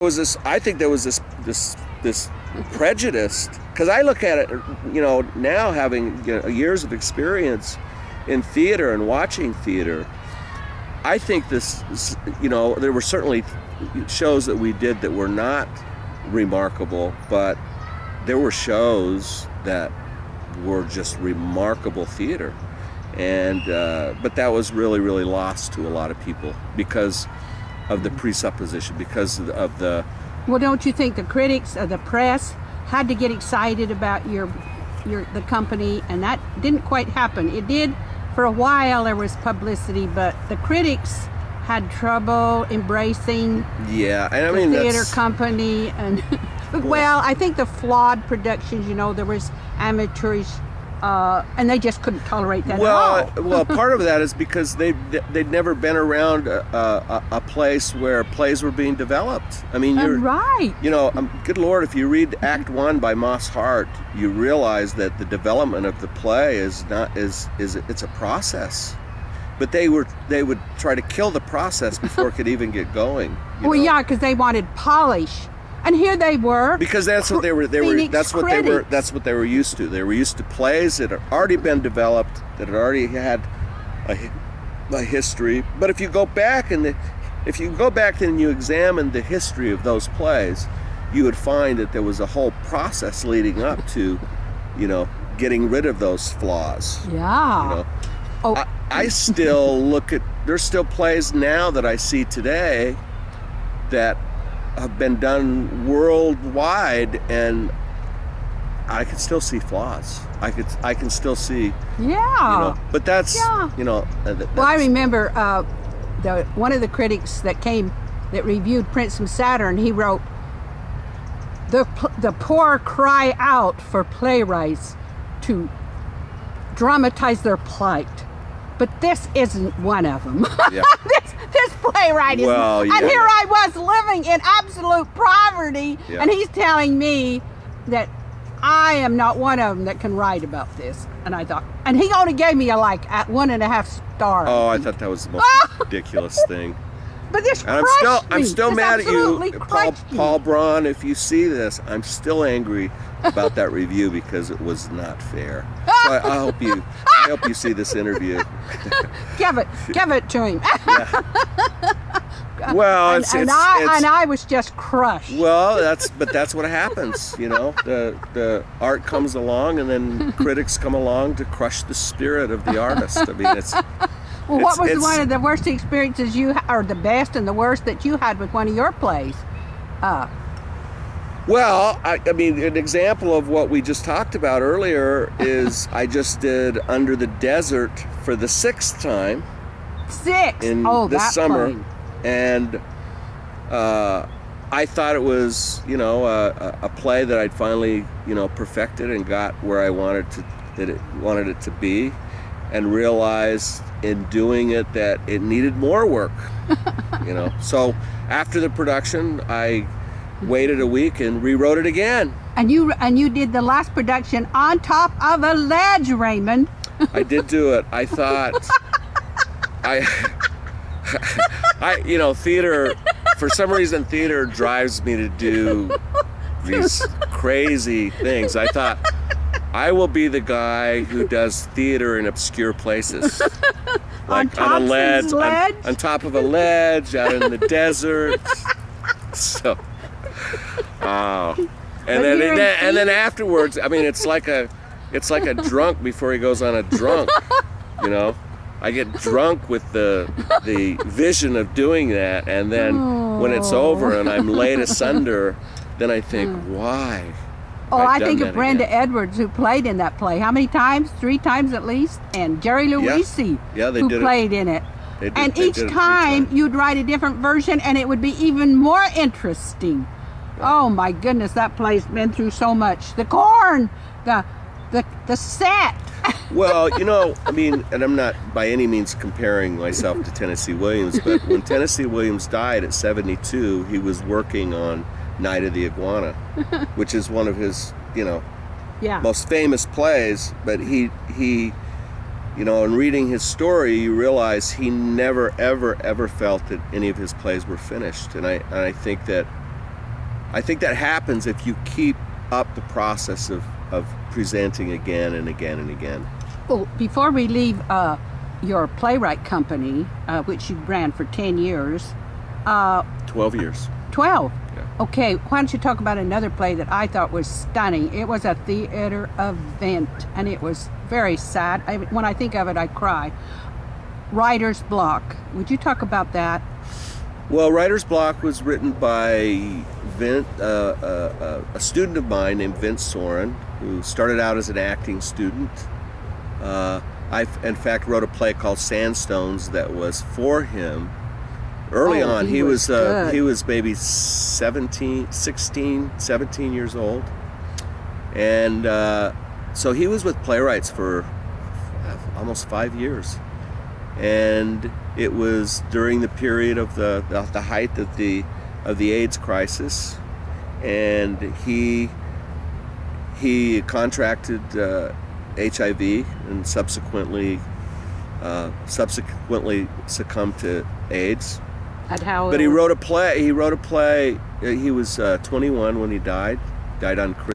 I think there was this prejudice, because I look at it, now having years of experience in theater and watching theater. I think there were certainly shows that we did that were not remarkable, but there were shows that were just remarkable theater, and but that was really, really lost to a lot of people because of the presupposition, because of the... Well, don't you think the critics or the press had to get excited about the company, and that didn't quite happen. It did for a while, there was publicity, but the critics had trouble embracing the theater company, and well, I think the flawed productions, there was amateurish, and they just couldn't tolerate that at all. Well, part of that is because they'd never been around a place where plays were being developed. I mean, you're right. Good Lord, if you read Act 1 by Moss Hart, you realize that the development of the play is it's a process. But they would try to kill the process before it could even get going. Yeah, because they wanted polish. And here they were. Because that's what they were that's what they were used to. They were used to plays that had already been developed, that had already had a history. But if you go back and you examine the history of those plays, you would find that there was a whole process leading up to, getting rid of those flaws. Yeah. I still look at, there's still plays now that I see today that have been done worldwide, and I can still see flaws. I can still see. Yeah. But that's. Yeah. Well, I remember one of the critics that reviewed Prince from Saturn. He wrote, "The poor cry out for playwrights to dramatize their plight, but this isn't one of them." Yeah. This playwright is, and here I was living in absolute poverty, and he's telling me that I am not one of them that can write about this. And I thought, and he only gave me a 1.5 stars. Oh, I thought that was the most ridiculous thing. But this and I'm still mad at you, Paul Braun. If you see this, I'm still angry about that review because it was not fair. So I hope you see this interview. Give it to him. Well, and I was just crushed. Well, that's what happens. The art comes along, and then critics come along to crush the spirit of the artist. I mean, it's. Well, what was one of the worst experiences or the best and the worst that you had with one of your plays? Well, I mean, an example of what we just talked about earlier is I just did Under the Desert for the 6th time. In this summer. Play. And I thought it was, a play that I'd finally, perfected and got where I wanted it to be, and realized in doing it that it needed more work. So after the production, I waited a week and rewrote it again. And you did the last production on top of a ledge, Raymond. I did do it. I thought theater, for some reason, theater drives me to do these crazy things. I thought, I will be the guy who does theater in obscure places. Like on a ledge, on top of a ledge, out in the desert. So, and then afterwards, I mean, it's like a drunk before he goes on a drunk, I get drunk with the vision of doing that, and then when it's over and I'm laid asunder, then I think, why? I think of Brenda Edwards, who played in that play. How many times? 3 times at least. And Jerry Louisi, who played in it. And each time you'd write a different version, and it would be even more interesting. Oh my goodness, that play's been through so much. The corn, the set. Well, I mean, and I'm not by any means comparing myself to Tennessee Williams, but when Tennessee Williams died at 72, he was working on Night of the Iguana, which is one of his, most famous plays. But he, in reading his story, you realize he never, ever, ever felt that any of his plays were finished. And I think that I think that happens if you keep up the process of presenting again and again and again. Well, before we leave your playwright company, which you ran for 10 years. 12 years. 12? Yeah. Okay, why don't you talk about another play that I thought was stunning. It was a theater event, and it was very sad. When I think of it, I cry. Writer's Block. Would you talk about that? Well, Writer's Block was written by a student of mine named Vince Sorren, who started out as an acting student. I, in fact, wrote a play called Sandstones that was for him. Early on, he was maybe 17 years old. And so he was with playwrights for almost 5 years. And it was during the period of the height of the AIDS crisis, and he contracted HIV and subsequently succumbed to AIDS. At how? But he wrote a play. He was 21 when he died. Died on Christmas.